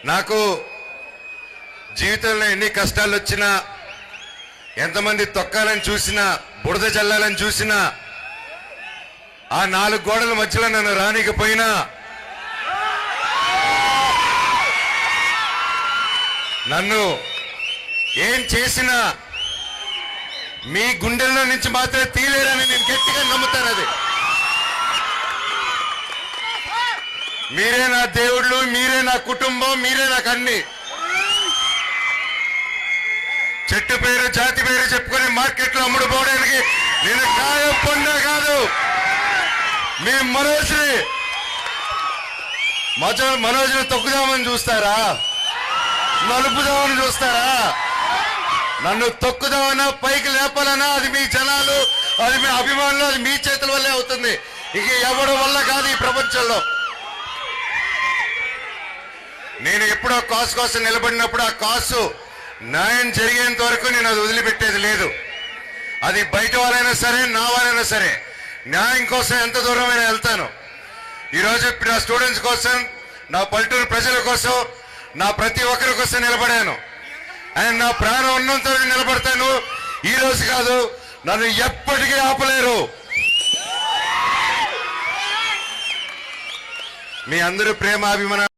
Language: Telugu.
నాకు జీవితంలో ఎన్ని కష్టాలు వచ్చినా, ఎంతమంది తొక్కాలని చూసినా, బురద చల్లాలని చూసినా, ఆ 4 గోడల మధ్యలో నన్ను రానికపోయినా, నన్ను ఏం చేసినా మీ గుండెల్లో నుంచి మాత్రమే తీలేరని నేను గట్టిగా నమ్ముతాను. అది మీరే నా దేవుళ్ళు, మీరే నా కుటుంబం, మీరే నాకు అన్ని. చెట్టు పేరు జాతి పేరు చెప్పుకొని మార్కెట్లో అమ్ముడుపోవడానికి నేను కాయం పొందా కాదు. మీ మనోజ్ని తొక్కుదామని చూస్తారా? నలుపుదామని చూస్తారా? నన్ను తొక్కుదామన్నా, పైకి లేపాలన్నా అది మీ జనాలు, అది మీ అభిమానులు, అది మీ చేతుల వల్లే అవుతుంది. ఇక ఎవరి వల్ల కాదు ఈ ప్రపంచంలో. నేను ఎప్పుడో కాసు కోసం నిలబడినప్పుడు ఆ కాసు న్యాయం జరిగేంత వరకు నేను అది వదిలిపెట్టేది లేదు. అది బయట వాళ్ళైనా సరే, నా వాళ్ళైనా సరే, న్యాయం కోసం ఎంత దూరమైనా వెళ్తాను. ఈరోజు నా స్టూడెంట్స్ కోసం, నా పల్లెటూరు ప్రజల కోసం, నా ప్రతి ఒక్కరి కోసం నిలబడాను. అండ్ నా ప్రాణం ఉన్నంత నిలబడతాను. ఈ రోజు కాదు, నన్ను ఎప్పటికీ ఆపలేరు. మీ అందరూ ప్రేమ అభిమానం